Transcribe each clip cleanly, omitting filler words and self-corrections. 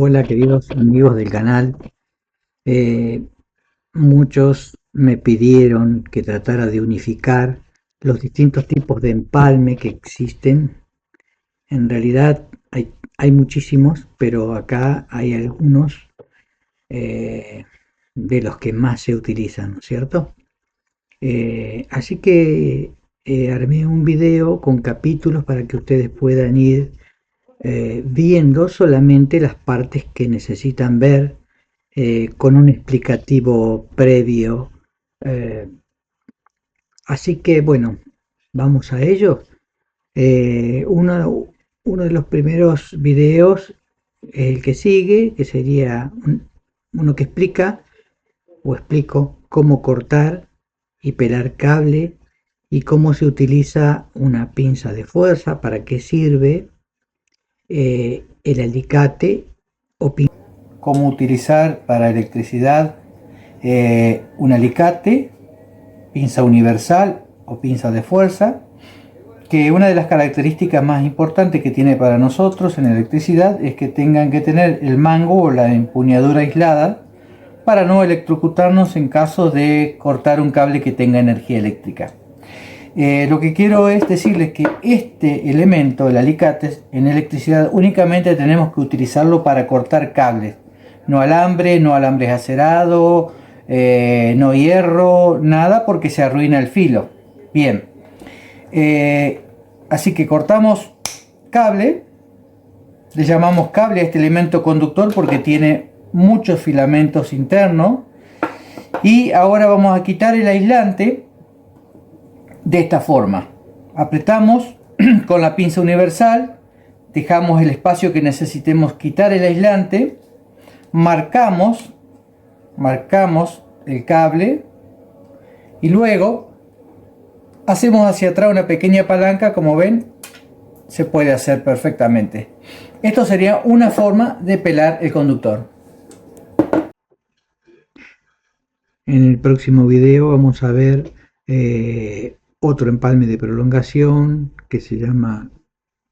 Hola queridos amigos del canal. Eh, Muchos me pidieron que tratara de unificar los distintos tipos de empalme que existen. En realidad hay muchísimos, pero acá hay algunos eh, de los que más se utilizan, ¿no es cierto? Así que armé un video con capítulos para que ustedes puedan ir viendo solamente las partes que necesitan ver, con un explicativo previo. eh, Así que bueno, vamos a ello. Uno de los primeros videos es el que sigue, que sería uno que explica o explico cómo cortar y pelar cable y cómo se utiliza una pinza de fuerza, para qué sirve, el alicate o pinza. Cómo utilizar para electricidad un alicate, pinza universal o pinza de fuerza, que una de las características más importantes que tiene para nosotros en electricidad es que tengan que tener el mango o la empuñadura aislada para no electrocutarnos en caso de cortar un cable que tenga energía eléctrica. Lo que quiero es decirles que este elemento, el alicate, en electricidad únicamente tenemos que utilizarlo para cortar cables, no alambre, no alambres acerados, no hierro, nada, porque se arruina el filo. Bien, así que cortamos cable, le llamamos cable a este elemento conductor porque tiene muchos filamentos internos. Y ahora vamos a quitar el aislante de esta forma. Apretamos con la pinza universal, dejamos el espacio que necesitemos quitar el aislante, marcamos el cable y luego hacemos hacia atrás una pequeña palanca. Como ven, se puede hacer perfectamente. Esto sería una forma de pelar el conductor. En el próximo video vamos a ver otro empalme de prolongación que se llama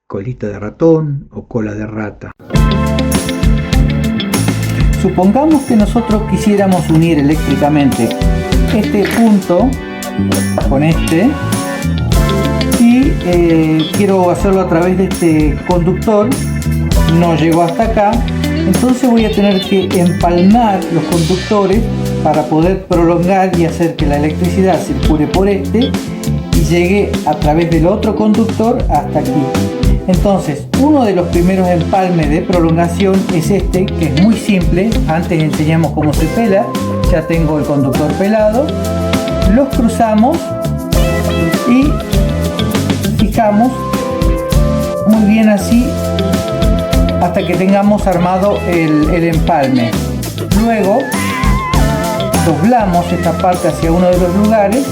colita de ratón o cola de rata. Supongamos que nosotros quisiéramos unir eléctricamente este punto con este y quiero hacerlo a través de este conductor. No llegó hasta acá, entonces voy a tener que empalmar los conductores para poder prolongar y hacer que la electricidad circule por este y llegue a través del otro conductor hasta aquí. Entonces, uno de los primeros empalmes de prolongación es este, que es muy simple. Antes enseñamos cómo se pela. Ya tengo el conductor pelado, los cruzamos y fijamos muy bien así hasta que tengamos armado el empalme. Luego doblamos esta parte hacia uno de los lugares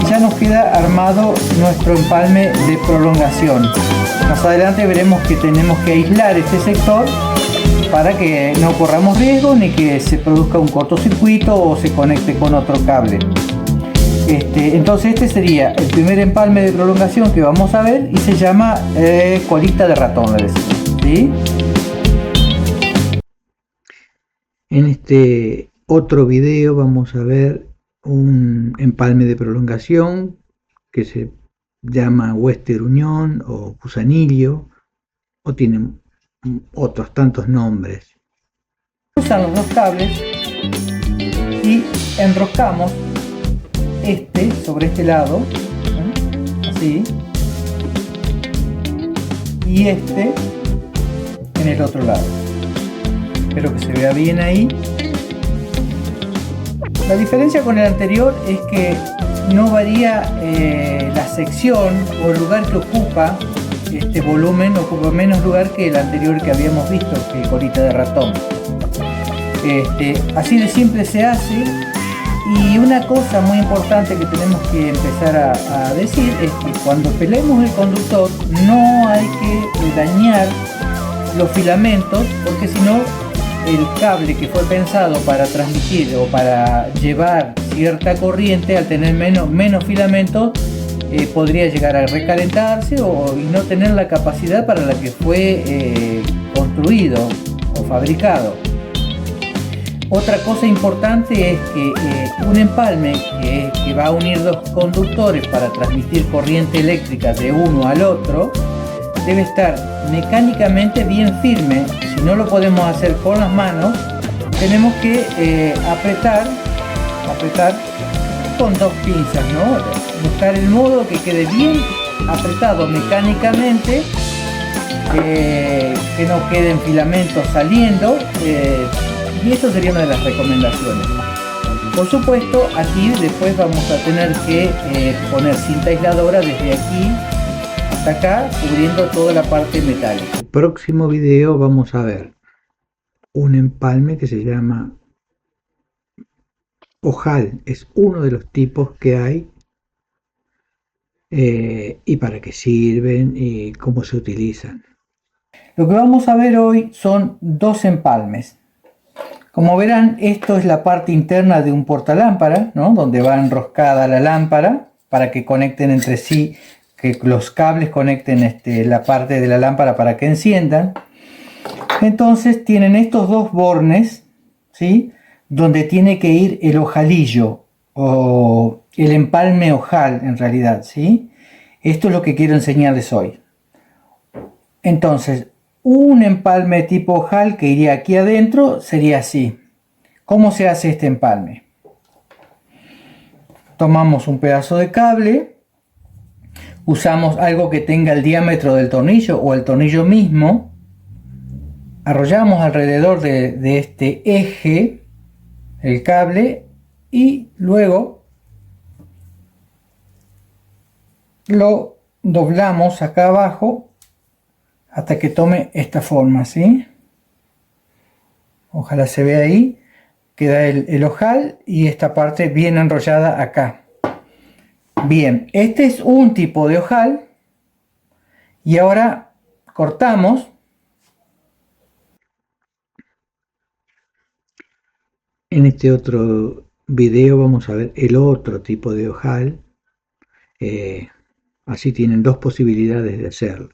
y ya nos queda armado nuestro empalme de prolongación. Más adelante veremos que tenemos que aislar este sector para que no corramos riesgo ni que se produzca un cortocircuito o se conecte con otro cable. Entonces este sería el primer empalme de prolongación que vamos a ver y se llama colita de ratón, le decimos, ¿sí? En este otro video vamos a ver un empalme de prolongación que se llama Western Union o gusanillo, o tiene otros tantos nombres. Usan los dos cables y enroscamos este sobre este lado, así, y este en el otro lado. Espero que se vea bien ahí. La diferencia con el anterior es que no varía la sección o el lugar que ocupa. Este volumen ocupa menos lugar que el anterior que habíamos visto, que el colita de ratón. Así de simple se hace. Y una cosa muy importante que tenemos que empezar a decir es que cuando pelemos el conductor no hay que dañar los filamentos, porque si no el cable que fue pensado para transmitir o para llevar cierta corriente, al tener menos filamentos, podría llegar a recalentarse y no tener la capacidad para la que fue construido o fabricado. Otra cosa importante es que un empalme que va a unir dos conductores para transmitir corriente eléctrica de uno al otro debe estar mecánicamente bien firme. Si no lo podemos hacer con las manos, tenemos que apretar con dos pinzas, ¿no? Buscar el modo que quede bien apretado mecánicamente, que no queden filamentos saliendo, y esto sería una de las recomendaciones. Por supuesto, aquí después vamos a tener que poner cinta aisladora desde aquí hasta acá, cubriendo toda la parte metálica. En el próximo video vamos a ver un empalme que se llama ojal, es uno de los tipos que hay, y para qué sirven y cómo se utilizan. Lo que vamos a ver hoy son dos empalmes. Como verán, esto es la parte interna de un portalámpara, ¿no? Donde va enroscada la lámpara para que conecten entre sí, que los cables conecten la parte de la lámpara para que enciendan. Entonces tienen estos dos bornes, ¿sí? Donde tiene que ir el ojalillo o el empalme ojal en realidad, ¿sí? Esto es lo que quiero enseñarles hoy. Entonces, un empalme tipo ojal que iría aquí adentro sería así. ¿Cómo se hace este empalme? Tomamos un pedazo de cable, usamos algo que tenga el diámetro del tornillo o el tornillo mismo, arrollamos alrededor de este eje el cable y luego lo doblamos acá abajo hasta que tome esta forma, ¿sí? Ojalá se vea ahí. Queda el ojal y esta parte bien enrollada acá. Bien, este es un tipo de ojal. Y ahora cortamos. En este otro video vamos a ver el otro tipo de ojal. Así tienen dos posibilidades de hacerlo.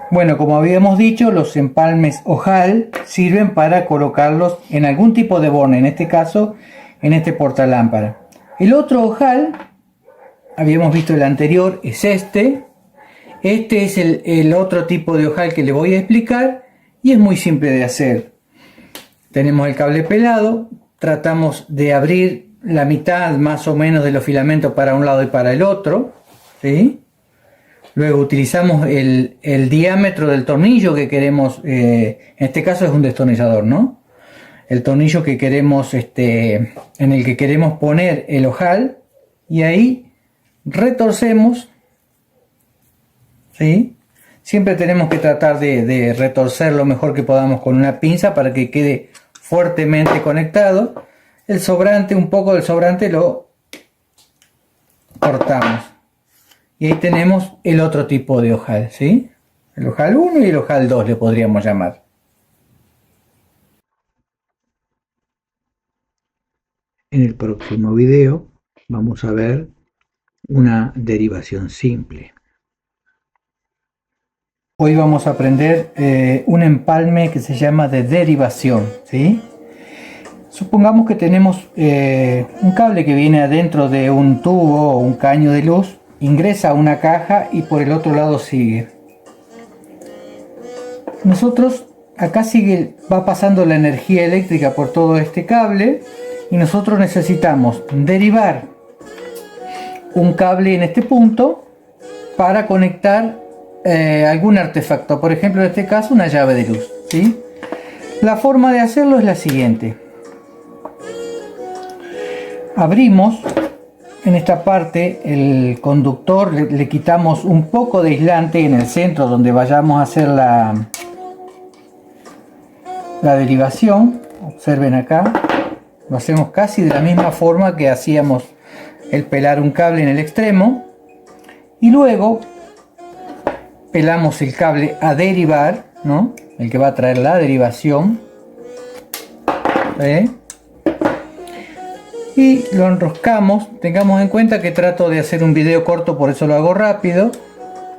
Bueno, como habíamos dicho, los empalmes ojal sirven para colocarlos en algún tipo de borne, en este caso en este portalámpara. El otro ojal, habíamos visto el anterior, es este. Este es el otro tipo de ojal que le voy a explicar y es muy simple de hacer. Tenemos el cable pelado, tratamos de abrir la mitad más o menos de los filamentos para un lado y para el otro, ¿sí? Luego utilizamos el diámetro del tornillo que queremos, en este caso es un destornillador, ¿no? El tornillo que queremos, en el que queremos poner el ojal, y ahí retorcemos, ¿sí? Siempre tenemos que tratar de retorcer lo mejor que podamos con una pinza para que quede fuertemente conectado. El sobrante, un poco del sobrante lo cortamos. Y ahí tenemos el otro tipo de ojal, ¿sí? El ojal 1 y el ojal 2 le podríamos llamar. En el próximo video vamos a ver una derivación simple. Hoy vamos a aprender un empalme que se llama de derivación, ¿sí? Supongamos que tenemos un cable que viene adentro de un tubo o un caño de luz, ingresa a una caja y por el otro lado sigue. Nosotros, acá va pasando la energía eléctrica por todo este cable y nosotros necesitamos derivar un cable en este punto para conectar algún artefacto, por ejemplo en este caso una llave de luz, ¿sí? La forma de hacerlo es la siguiente. Abrimos en esta parte el conductor, le quitamos un poco de aislante en el centro donde vayamos a hacer la derivación. Observen acá, lo hacemos casi de la misma forma que hacíamos el pelar un cable en el extremo, y luego pelamos el cable a derivar, ¿no? El que va a traer la derivación, y lo enroscamos. Tengamos en cuenta que trato de hacer un video corto, por eso lo hago rápido.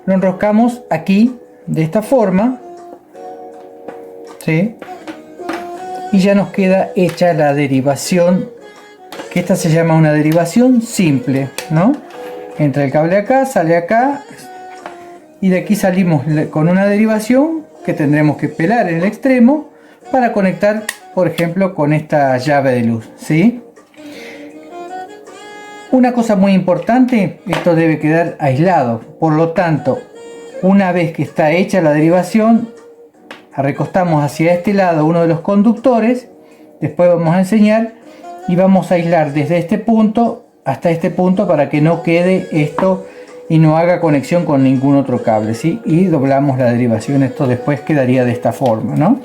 Lo enroscamos aquí de esta forma, ¿sí? Y ya nos queda hecha la derivación, que esta se llama una derivación simple, ¿no? Entra el cable acá, sale acá, y de aquí salimos con una derivación que tendremos que pelar en el extremo para conectar, por ejemplo, con esta llave de luz, ¿sí? Una cosa muy importante, esto debe quedar aislado, por lo tanto, una vez que está hecha la derivación, recostamos hacia este lado uno de los conductores, después vamos a enseñar, y vamos a aislar desde este punto hasta este punto para que no quede esto y no haga conexión con ningún otro cable, ¿sí? Y doblamos la derivación, esto después quedaría de esta forma, ¿no?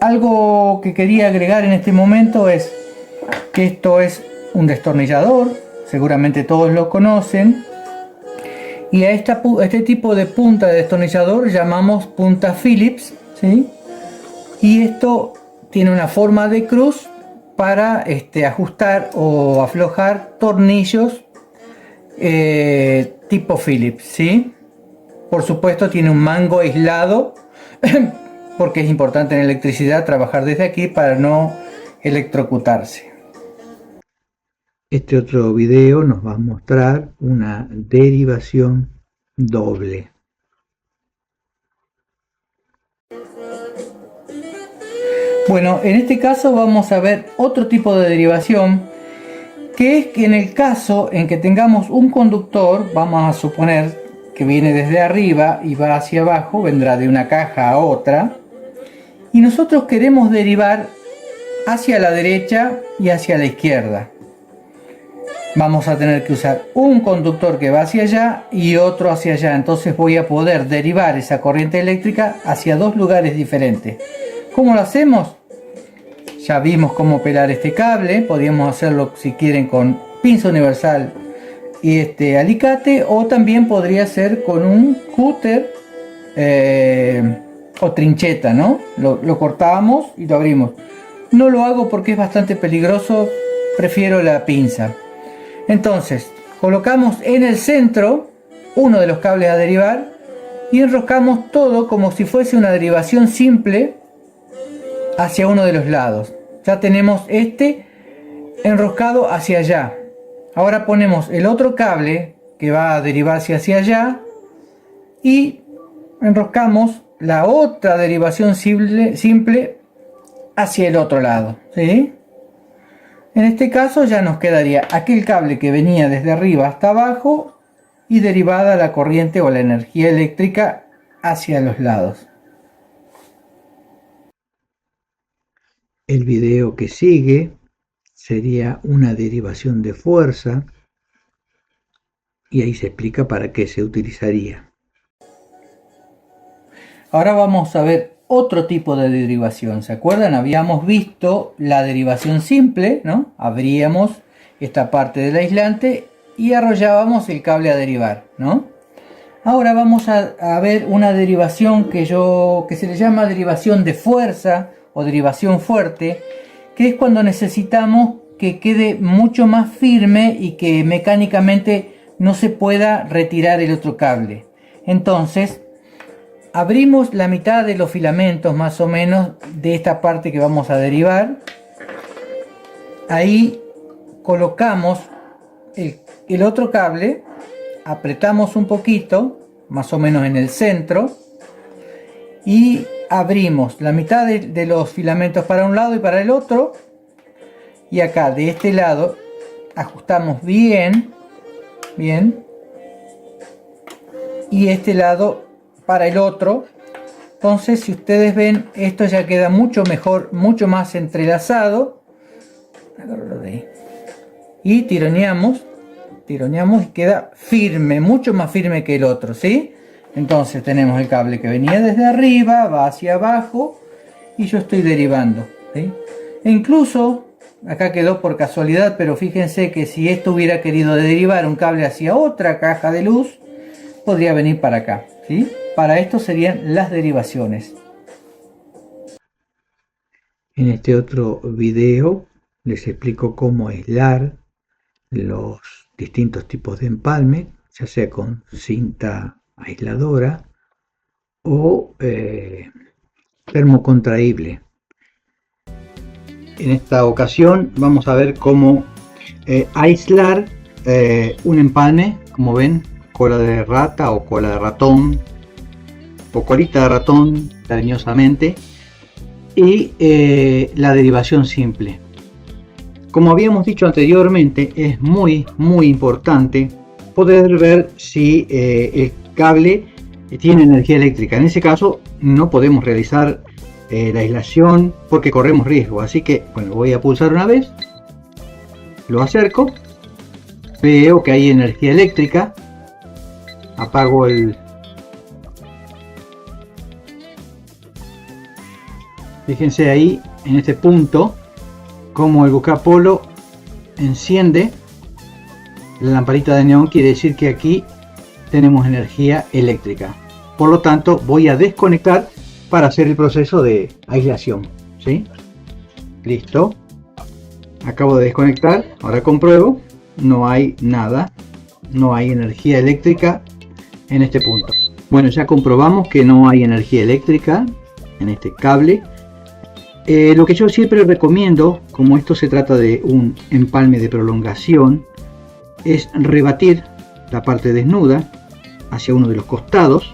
Algo que quería agregar en este momento es que esto es un destornillador, seguramente todos lo conocen, y a este tipo de punta de destornillador llamamos punta Phillips, ¿sí? Y esto tiene una forma de cruz para ajustar o aflojar tornillos tipo Phillips, ¿sí? Por supuesto tiene un mango aislado porque es importante en electricidad trabajar desde aquí para no electrocutarse. Este otro video nos va a mostrar una derivación doble. Bueno, en este caso vamos a ver otro tipo de derivación, que es que en el caso en que tengamos un conductor, vamos a suponer que viene desde arriba y va hacia abajo, vendrá de una caja a otra, y nosotros queremos derivar hacia la derecha y hacia la izquierda. Vamos a tener que usar un conductor que va hacia allá y otro hacia allá, entonces voy a poder derivar esa corriente eléctrica hacia dos lugares diferentes. ¿Cómo lo hacemos? Ya vimos cómo pelar este cable, podríamos hacerlo si quieren con pinza universal y alicate, o también podría ser con un cúter o trincheta, ¿no? Lo cortamos y lo abrimos. No lo hago porque es bastante peligroso, prefiero la pinza. Entonces, colocamos en el centro uno de los cables a derivar y enroscamos todo como si fuese una derivación simple hacia uno de los lados. Ya tenemos este enroscado hacia allá. Ahora ponemos el otro cable que va a derivarse hacia allá y enroscamos la otra derivación simple hacia el otro lado, ¿sí? En este caso ya nos quedaría aquel cable que venía desde arriba hasta abajo y derivada la corriente o la energía eléctrica hacia los lados. El video que sigue sería una derivación de fuerza y ahí se explica para qué se utilizaría. Ahora vamos a ver otro tipo de derivación. ¿Se acuerdan? Habíamos visto la derivación simple, ¿no? Abríamos esta parte del aislante y arrollábamos el cable a derivar, ¿no? Ahora vamos a ver una derivación que se le llama derivación de fuerza o derivación fuerte, que es cuando necesitamos que quede mucho más firme y que mecánicamente no se pueda retirar el otro cable. Entonces, abrimos la mitad de los filamentos más o menos de esta parte que vamos a derivar. Ahí colocamos el otro cable, apretamos un poquito, más o menos en el centro, y abrimos la mitad de los filamentos para un lado y para el otro, y acá de este lado ajustamos bien, y este lado para el otro. Entonces, si ustedes ven, esto ya queda mucho mejor, mucho más entrelazado, y tironeamos y queda firme, mucho más firme que el otro, ¿sí? Entonces tenemos el cable que venía desde arriba, va hacia abajo y yo estoy derivando, ¿sí? E incluso, acá quedó por casualidad, pero fíjense que si esto hubiera querido derivar un cable hacia otra caja de luz, podría venir para acá, ¿sí? Para esto serían las derivaciones. En este otro video les explico cómo aislar los distintos tipos de empalme, ya sea con cinta aisladora o termocontraíble. En esta ocasión vamos a ver cómo aislar un empalme, como ven, cola de rata o cola de ratón o colita de ratón, cariñosamente, y la derivación simple. Como habíamos dicho anteriormente, es muy importante poder ver si el cable tiene energía eléctrica. En ese caso no podemos realizar la aislación porque corremos riesgo, así que bueno, voy a pulsar una vez, lo acerco, veo que hay energía eléctrica, apago el... Fíjense ahí en este punto como el buscapolo enciende la lamparita de neón, quiere decir que aquí tenemos energía eléctrica. Por lo tanto voy a desconectar para hacer el proceso de aislación, ¿sí? Listo, acabo de desconectar, ahora compruebo, no hay nada, no hay energía eléctrica en este punto. Bueno, ya comprobamos que no hay energía eléctrica en este cable. Lo que yo siempre recomiendo, como esto se trata de un empalme de prolongación, es rebatir la parte desnuda hacia uno de los costados,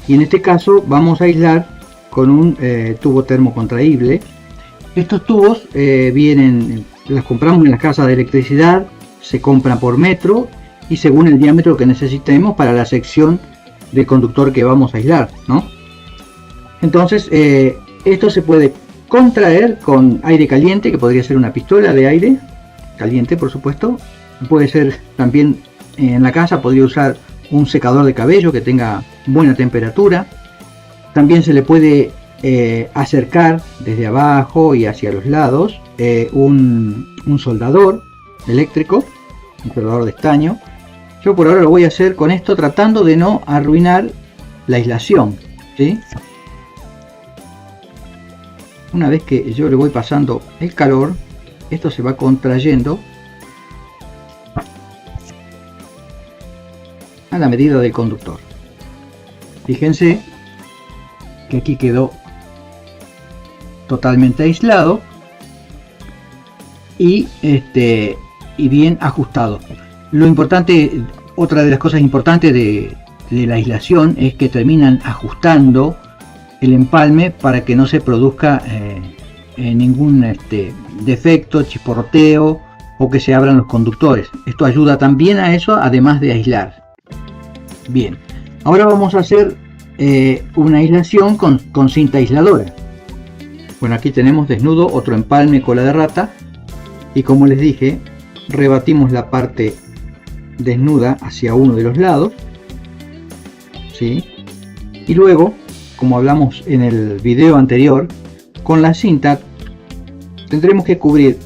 y en este caso vamos a aislar con un tubo termocontraíble. Estos tubos vienen, las compramos en las casas de electricidad, se compran por metro y según el diámetro que necesitemos para la sección del conductor que vamos a aislar, ¿no? Entonces esto se puede contraer con aire caliente, que podría ser una pistola de aire caliente, por supuesto. Puede ser también en la casa, podría usar un secador de cabello que tenga buena temperatura. También se le puede acercar desde abajo y hacia los lados un soldador eléctrico, un soldador de estaño. Yo por ahora lo voy a hacer con esto, tratando de no arruinar la aislación, ¿sí? Una vez que yo le voy pasando el calor, esto se va contrayendo a la medida del conductor. Fíjense que aquí quedó totalmente aislado y bien ajustado. Lo importante, otra de las cosas importantes de la aislación es que terminan ajustando el empalme para que no se produzca ningún defecto, chisporroteo o que se abran los conductores. Esto ayuda también a eso, además de aislar. Bien, ahora vamos a hacer una aislación con cinta aisladora. Bueno, aquí tenemos desnudo otro empalme cola de rata, y como les dije, rebatimos la parte desnuda hacia uno de los lados, ¿sí? Y luego, como hablamos en el video anterior, con la cinta tendremos que cubrir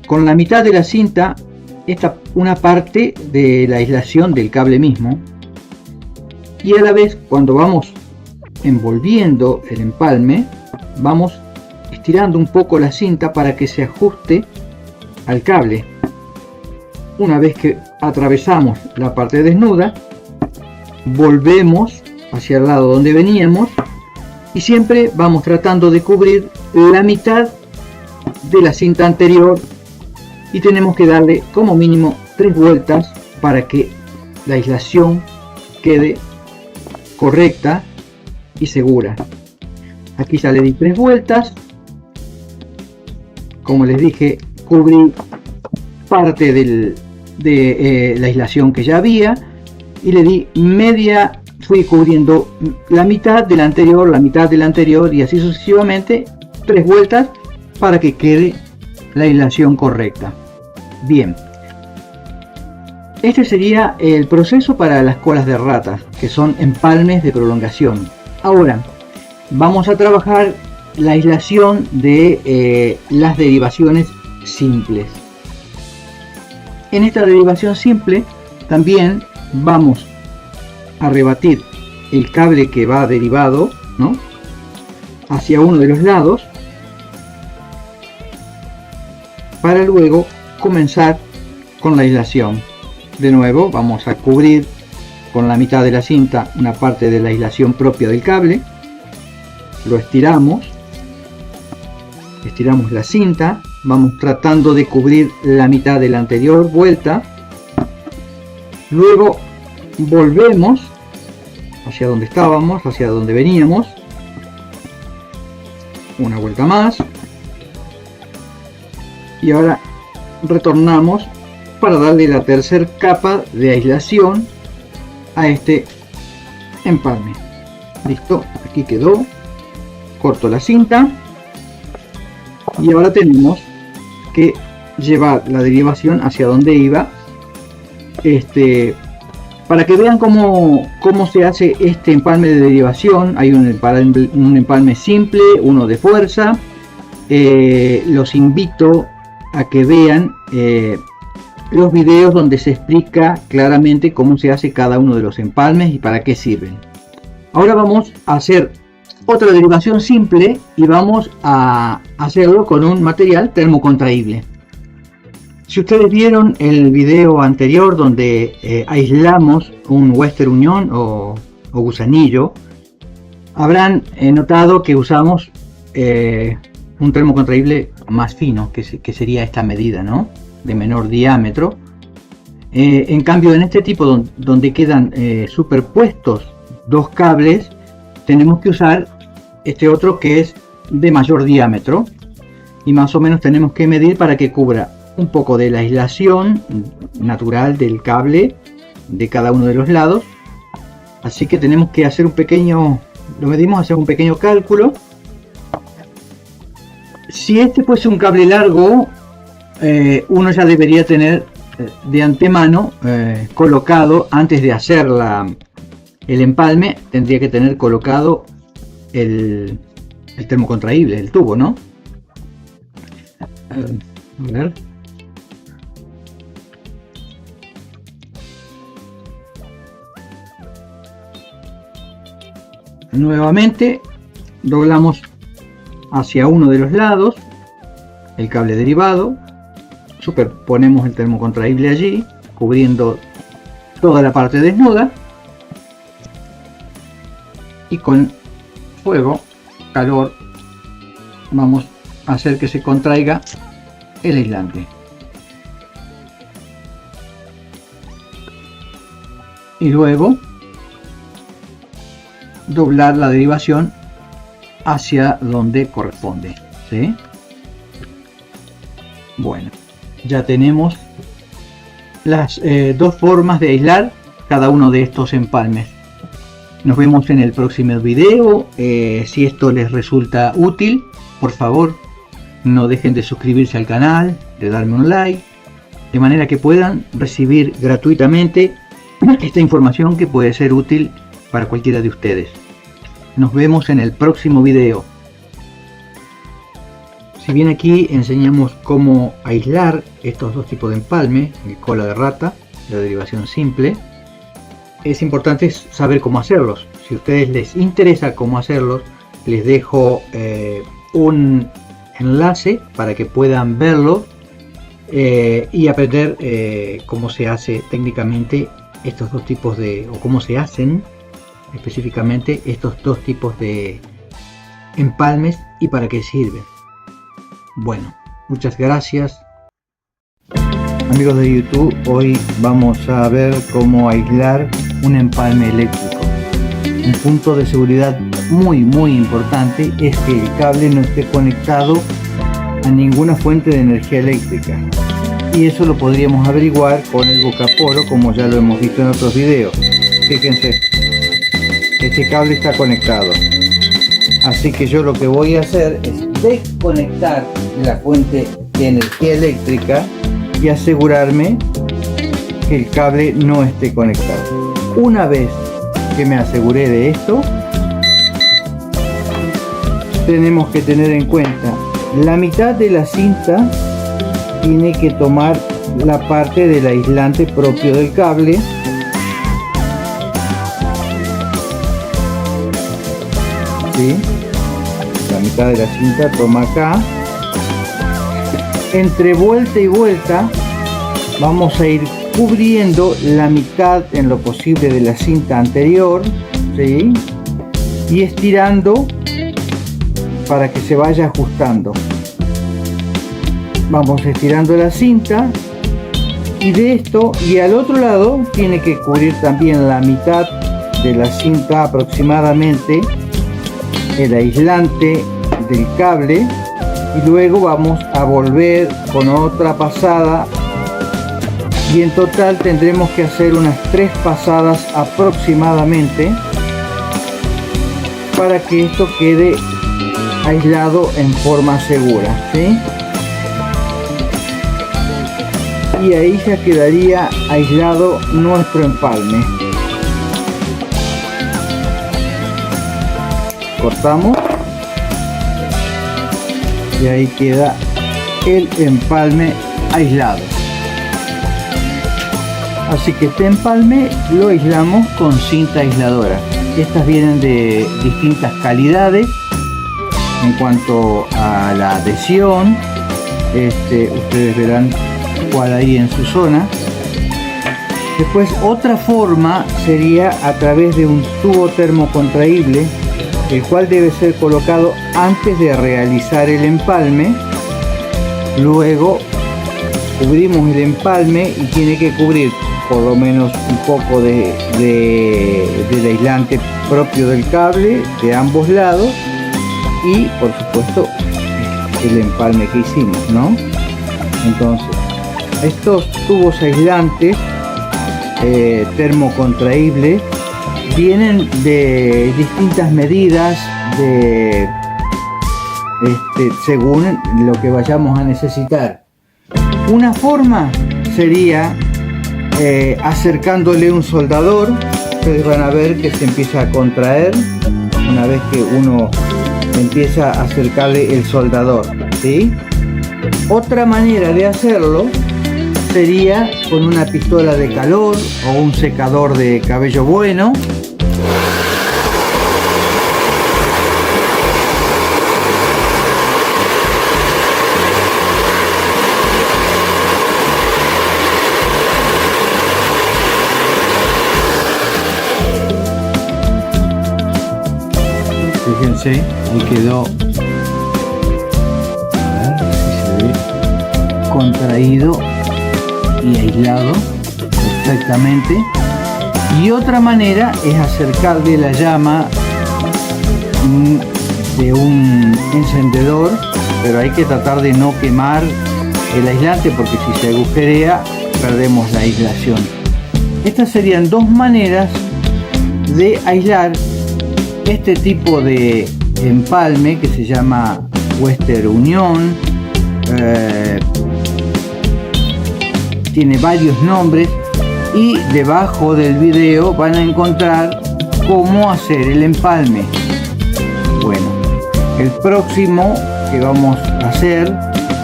con la mitad de la cinta una parte de la aislación del cable mismo, y a la vez, cuando vamos envolviendo el empalme, vamos estirando un poco la cinta para que se ajuste al cable. Una vez que atravesamos la parte desnuda, volvemos hacia el lado donde veníamos y siempre vamos tratando de cubrir la mitad de la cinta anterior, y tenemos que darle como mínimo 3 vueltas para que la aislación quede correcta y segura. Aquí ya le di 3 vueltas. Como les dije, cubrí parte de la aislación que ya había y le di media, fui cubriendo la mitad de la anterior y así sucesivamente, 3 vueltas para que quede la aislación correcta. Bien, este sería el proceso para las colas de rata, que son empalmes de prolongación. Ahora vamos a trabajar la aislación de las derivaciones simples. En esta derivación simple también vamos a rebatir el cable que va derivado, ¿no?, hacia uno de los lados, para luego comenzar con la aislación. De nuevo vamos a cubrir con la mitad de la cinta una parte de la aislación propia del cable, lo estiramos la cinta, vamos tratando de cubrir la mitad de la anterior vuelta, luego volvemos hacia donde estábamos, hacia donde veníamos, una vuelta más, y ahora retornamos para darle la tercera capa de aislación a este empalme. Listo, aquí quedó. Corto la cinta y ahora tenemos que llevar la derivación hacia donde iba, para que vean cómo se hace este empalme de derivación. Hay un empalme simple, uno de fuerza. Los invito a que vean los videos donde se explica claramente cómo se hace cada uno de los empalmes y para qué sirven. Ahora vamos a hacer otra derivación simple y vamos a hacerlo con un material termocontraíble. Si ustedes vieron el video anterior donde aislamos un Western Union o gusanillo, habrán notado que usamos un termocontraíble más fino, que sería esta medida, ¿no? De menor diámetro. En cambio, en este tipo donde quedan superpuestos dos cables, tenemos que usar este otro que es de mayor diámetro, y más o menos tenemos que medir para que cubra un poco de la aislación natural del cable de cada uno de los lados. Así que tenemos que hacer un pequeño, lo medimos, hacer un pequeño cálculo. Si este fuese un cable largo, uno ya debería tener de antemano colocado, antes de hacer el empalme, tendría que tener colocado el termocontraíble, el tubo, ¿no? A ver. Nuevamente doblamos hacia uno de los lados el cable derivado, superponemos el termocontraíble allí, cubriendo toda la parte desnuda, y con fuego, calor, vamos a hacer que se contraiga el aislante. Y luego doblar la derivación hacia donde corresponde, ¿sí? Bueno, ya tenemos las dos formas de aislar cada uno de estos empalmes. Nos vemos en el próximo video. Si esto les resulta útil, por favor no dejen de suscribirse al canal, de darme un like, de manera que puedan recibir gratuitamente esta información que puede ser útil para cualquiera de ustedes. Nos vemos en el próximo video. Si bien aquí enseñamos cómo aislar estos dos tipos de empalme, el cola de rata, la derivación simple, es importante saber cómo hacerlos. Si a ustedes les interesa cómo hacerlos, les dejo un enlace para que puedan verlo y aprender cómo se hace técnicamente estos dos tipos de, o cómo se hacen específicamente estos dos tipos de empalmes y para qué sirven. Bueno, muchas gracias. Amigos de YouTube, hoy vamos a ver cómo aislar un empalme eléctrico. Un punto de seguridad muy importante es que el cable no esté conectado a ninguna fuente de energía eléctrica, y eso lo podríamos averiguar con el Vocaporo, como ya lo hemos visto en otros videos. Fíjense, este cable está conectado, así que yo lo que voy a hacer es desconectar la fuente de energía eléctrica y asegurarme que el cable no esté conectado. Una vez que me aseguré de esto, tenemos que tener en cuenta la mitad de la cinta tiene que tomar la parte del aislante propio del cable, ¿sí? La mitad de la cinta toma acá. Entre vuelta y vuelta vamos a ir cubriendo la mitad en lo posible de la cinta anterior, ¿sí? Y estirando para que se vaya ajustando. Vamos estirando la cinta, y de esto y al otro lado tiene que cubrir también la mitad de la cinta aproximadamente, el aislante del cable, y luego vamos a volver con otra pasada, y en total tendremos que hacer unas 3 pasadas aproximadamente para que esto quede aislado en forma segura, ¿sí? Y ahí ya quedaría aislado nuestro empalme. Cortamos y ahí queda el empalme aislado. Así que este empalme lo aislamos con cinta aisladora. Estas vienen de distintas calidades en cuanto a la adhesión. Ustedes verán cuál hay en su zona. Después, otra forma sería a través de un tubo termocontraíble, el cual debe ser colocado antes de realizar el empalme. Luego cubrimos el empalme y tiene que cubrir por lo menos un poco del aislante propio del cable de ambos lados, y por supuesto el empalme que hicimos, ¿no? Entonces, estos tubos aislantes termocontraíbles vienen de distintas medidas según lo que vayamos a necesitar. Una forma sería acercándole un soldador. Ustedes van a ver que se empieza a contraer una vez que uno empieza a acercarle el soldador, ¿sí? Otra manera de hacerlo sería con una pistola de calor o un secador de cabello bueno. Fíjense, ahí quedó, a ver si se ve, contraído y aislado perfectamente. Y otra manera es acercarle la llama de un encendedor, pero hay que tratar de no quemar el aislante, porque si se agujerea perdemos la aislación. Estas serían dos maneras de aislar este tipo de empalme que se llama Western Union. Tiene varios nombres, y debajo del video van a encontrar cómo hacer el empalme. Bueno, el próximo que vamos a hacer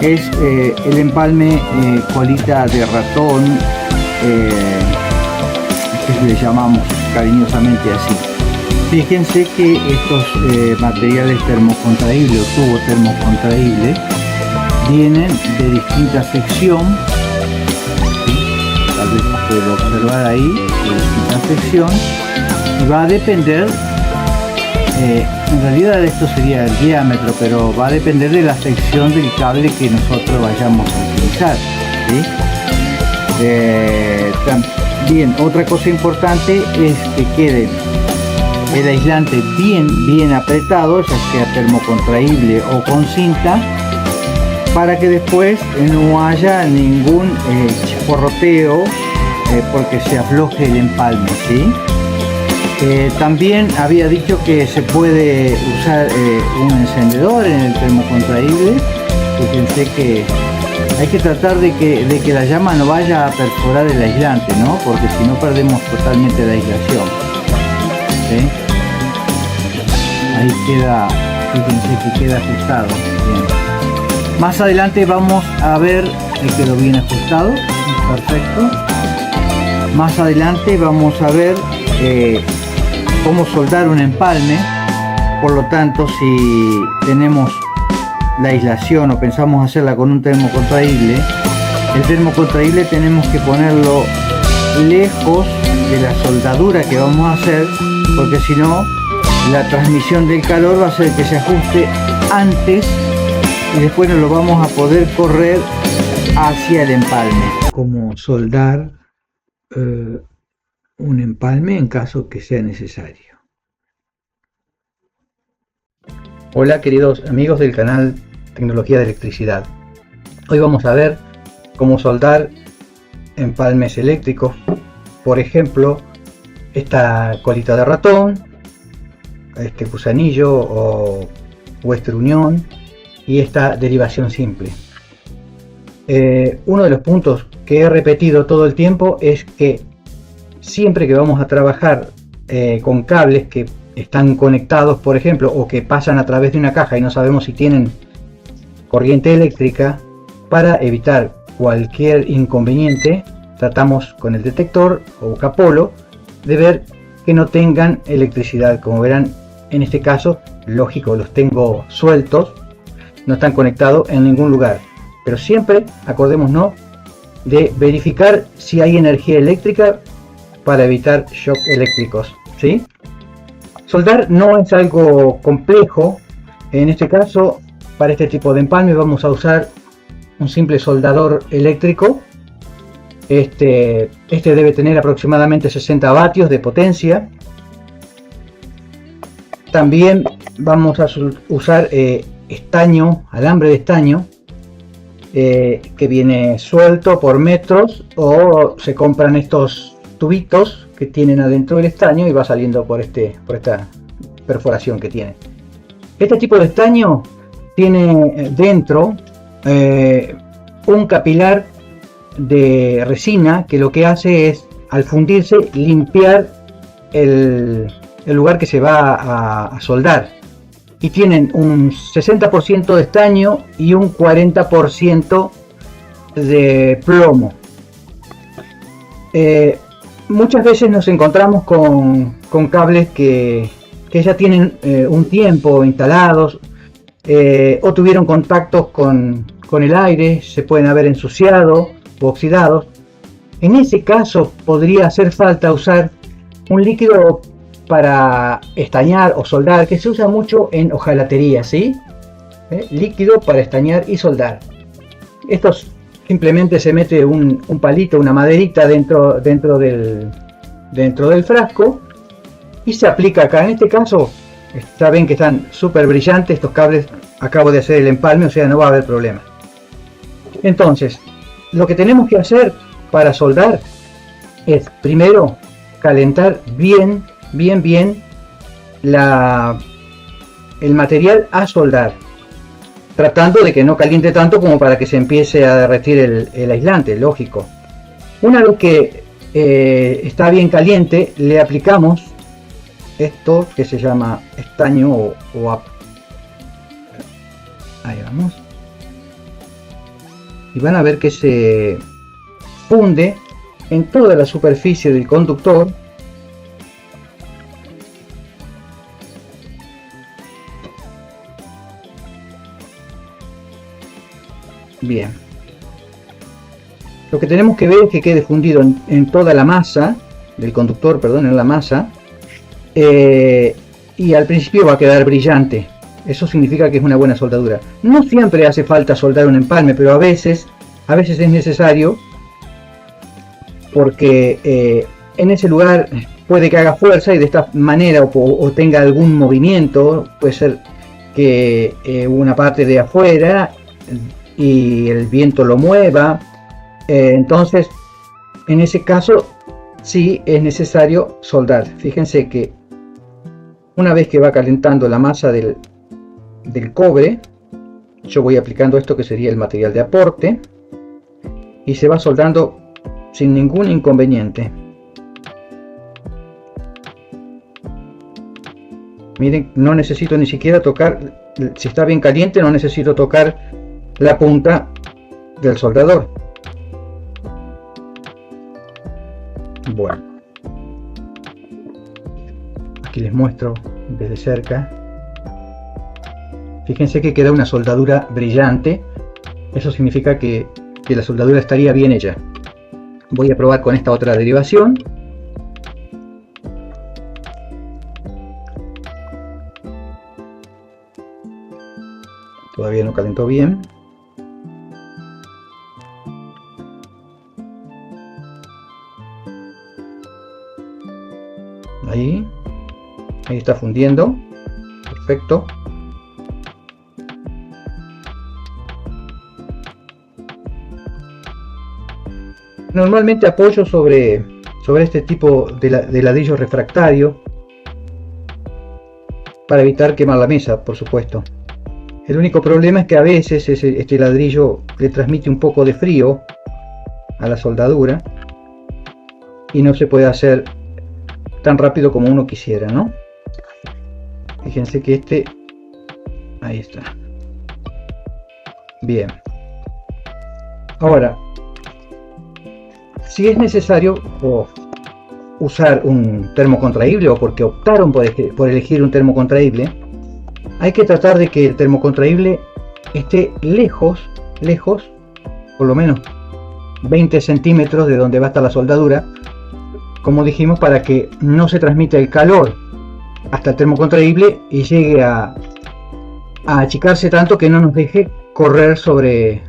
es el empalme colita de ratón, que le llamamos cariñosamente así. Fíjense que estos materiales termocontraíbles o tubo termocontraíble vienen de distinta sección, ¿sí? Tal vez se puede observar ahí, de distinta sección, y va a depender, en realidad esto sería el diámetro, pero va a depender de la sección del cable que nosotros vayamos a utilizar, ¿sí? También otra cosa importante es que quede el aislante bien apretado, ya sea termocontraíble o con cinta, para que después no haya ningún chisporroteo porque se afloje el empalme, ¿sí? También había dicho que se puede usar un encendedor en el termocontraíble. Fíjense que hay que tratar de que la llama no vaya a perforar el aislante, ¿no? Porque si no perdemos totalmente la aislación, ¿sí? Ahí queda, fíjense que queda ajustado. Bien. Más adelante vamos a ver que quedó bien ajustado, perfecto. Más adelante vamos a ver cómo soldar un empalme. Por lo tanto, si tenemos la aislación o pensamos hacerla con un termocontraíble, el termocontraíble tenemos que ponerlo lejos de la soldadura que vamos a hacer, porque si no la transmisión del calor va a hacer que se ajuste antes y después no lo vamos a poder correr hacia el empalme. Como soldar un empalme en caso que sea necesario. Hola queridos amigos del canal Tecnología de Electricidad. Hoy vamos a ver cómo soldar empalmes eléctricos. Por ejemplo, esta colita de ratón, este gusanillo o Western Union y esta derivación simple. Uno de los puntos que he repetido todo el tiempo es que siempre que vamos a trabajar con cables que están conectados, por ejemplo, o que pasan a través de una caja y no sabemos si tienen corriente eléctrica, para evitar cualquier inconveniente tratamos con el detector o capolo de ver que no tengan electricidad. Como verán, en este caso, lógico, los tengo sueltos, no están conectados en ningún lugar, pero siempre acordémonos de verificar si hay energía eléctrica para evitar shock eléctricos, ¿sí? Soldar no es algo complejo. En este caso, para este tipo de empalme vamos a usar un simple soldador eléctrico. Este debe tener aproximadamente 60 vatios de potencia. También vamos a usar estaño, alambre de estaño, que viene suelto por metros, o se compran estos tubitos que tienen adentro el estaño y va saliendo por esta perforación que tiene. Este tipo de estaño tiene dentro un capilar de resina que lo que hace es, al fundirse, limpiar el lugar que se va a soldar, y tienen un 60% de estaño y un 40% de plomo. Muchas veces nos encontramos con cables que ya tienen un tiempo instalados, o tuvieron contactos con el aire, se pueden haber ensuciado o oxidados. En ese caso podría hacer falta usar un líquido para estañar o soldar, que se usa mucho en hojalatería, ¿sí? Líquido para estañar y soldar. Esto simplemente se mete un palito, una maderita dentro del frasco y se aplica acá. En este caso, saben que están súper brillantes estos cables. Acabo de hacer el empalme, o sea, no va a haber problema. Entonces, lo que tenemos que hacer para soldar es primero calentar bien el material a soldar, tratando de que no caliente tanto como para que se empiece a derretir el aislante, lógico. Una vez que está bien caliente, le aplicamos esto que se llama estaño ahí vamos, y van a ver que se funde en toda la superficie del conductor. Bien, lo que tenemos que ver es que quede fundido en toda la masa del conductor, perdón, en la masa, y al principio va a quedar brillante. Eso significa que es una buena soldadura. No siempre hace falta soldar un empalme, pero a veces es necesario, porque en ese lugar puede que haga fuerza y de esta manera o tenga algún movimiento. Puede ser que una parte de afuera y el viento lo mueva. Entonces, en ese caso sí es necesario soldar. Fíjense que una vez que va calentando la masa del cobre, yo voy aplicando esto que sería el material de aporte, y se va soldando sin ningún inconveniente. Miren, no necesito ni siquiera tocar, si está bien caliente, no necesito tocar la punta del soldador. Bueno, aquí les muestro desde cerca. Fíjense que queda una soldadura brillante. Eso significa que la soldadura estaría bien hecha. voy a probar con esta otra derivación. Todavía no calentó bien. Ahí está fundiendo. Perfecto. Normalmente apoyo sobre este tipo de ladrillo refractario para evitar quemar la mesa, por supuesto. El único problema es que a veces este ladrillo le transmite un poco de frío a la soldadura y no se puede hacer tan rápido como uno quisiera, ¿no? Fíjense que ahí está. Bien. Ahora, si es necesario usar un termocontraíble, o porque optaron por elegir un termocontraíble, hay que tratar de que el termocontraíble esté lejos, por lo menos 20 centímetros de donde va a estar la soldadura, como dijimos, para que no se transmita el calor hasta el termocontraíble y llegue a achicarse tanto que no nos deje correr sobre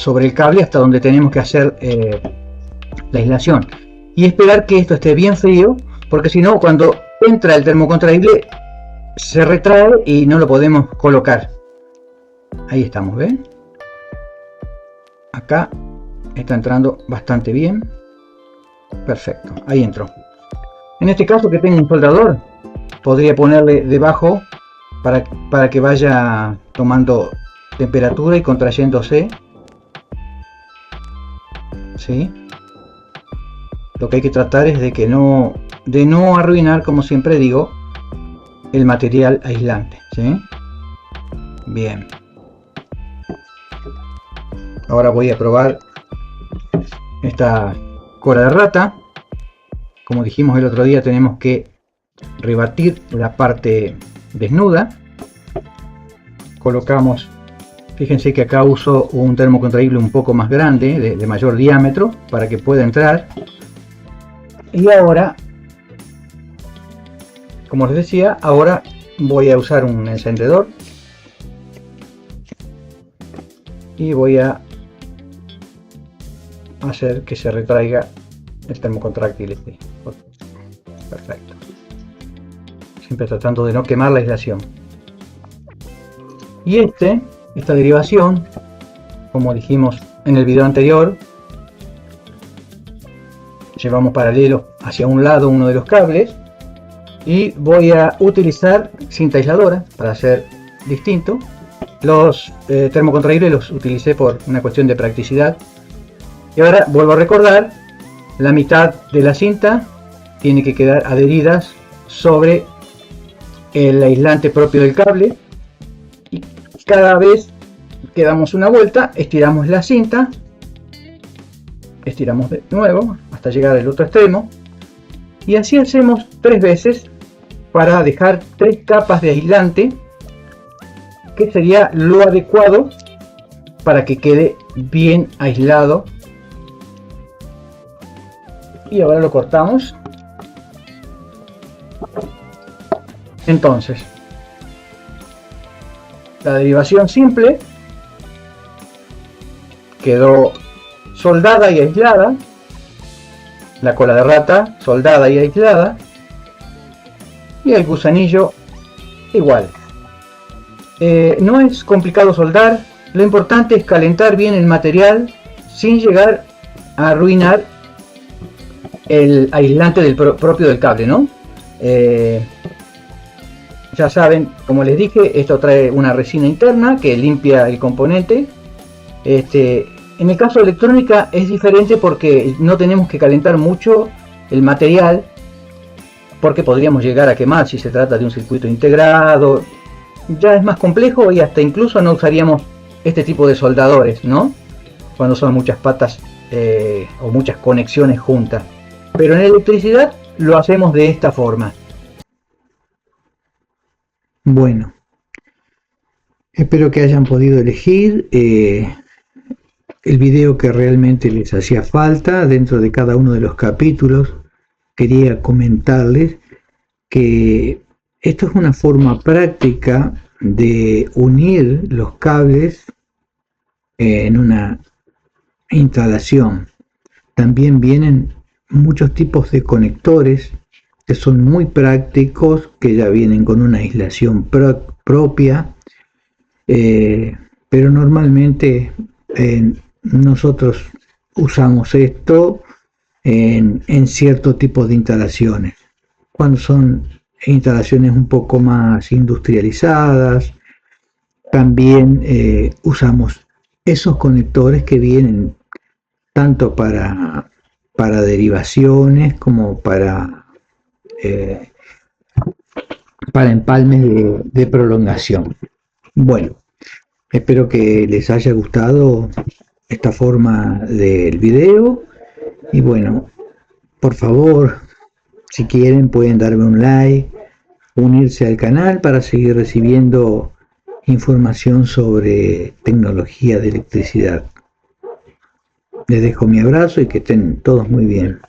el cable hasta donde tenemos que hacer la aislación, y esperar que esto esté bien frío, porque si no, cuando entra el termocontraíble se retrae y no lo podemos colocar. Ahí estamos, ¿ven? Acá está entrando bastante bien. Perfecto, ahí entró. En este caso, que tengo un soldador, podría ponerle debajo para que vaya tomando temperatura y contrayéndose. ¿Sí? Lo que hay que tratar es de no arruinar, como siempre digo, el material aislante, ¿sí? Bien. Ahora voy a probar esta cola de rata. Como dijimos el otro día, tenemos que rebatir la parte desnuda. Colocamos, fíjense que acá uso un termocontraíble un poco más grande, de mayor diámetro, para que pueda entrar. Y ahora, como les decía, ahora voy a usar un encendedor y voy a hacer que se retraiga el termocontráctil. Perfecto. Siempre tratando de no quemar la aislación. Y esta derivación, como dijimos en el video anterior, llevamos paralelo hacia un lado uno de los cables y voy a utilizar cinta aisladora para hacer distinto. Los termocontraíbles los utilicé por una cuestión de practicidad. Y ahora vuelvo a recordar, la mitad de la cinta tiene que quedar adheridas sobre el aislante propio del cable, y cada vez que damos una vuelta estiramos la cinta, estiramos de nuevo hasta llegar al otro extremo, y así hacemos 3 veces para dejar 3 capas de aislante, que sería lo adecuado para que quede bien aislado. Y ahora lo cortamos. Entonces, la derivación simple quedó soldada y aislada, la cola de rata soldada y aislada, y el gusanillo igual. No es complicado soldar, lo importante es calentar bien el material sin llegar a arruinar el aislante propio del cable, ¿no? Ya saben, como les dije, esto trae una resina interna que limpia el componente. En el caso de electrónica es diferente porque no tenemos que calentar mucho el material, porque podríamos llegar a quemar si se trata de un circuito integrado. Ya es más complejo y hasta incluso no usaríamos este tipo de soldadores, ¿no? Cuando son muchas patas o muchas conexiones juntas. Pero en electricidad lo hacemos de esta forma. Bueno, espero que hayan podido elegir el video que realmente les hacía falta dentro de cada uno de los capítulos. Quería comentarles que esto es una forma práctica de unir los cables en una instalación. También vienen muchos tipos de conectores que son muy prácticos, que ya vienen con una aislación propia, pero normalmente nosotros usamos esto en cierto tipo de instalaciones. Cuando son instalaciones un poco más industrializadas, también usamos esos conectores que vienen tanto para derivaciones como para empalmes de prolongación. Bueno, espero que les haya gustado esta forma del video y bueno, por favor, si quieren pueden darme un like, unirse al canal para seguir recibiendo información sobre tecnología de electricidad. Les dejo mi abrazo y que estén todos muy bien.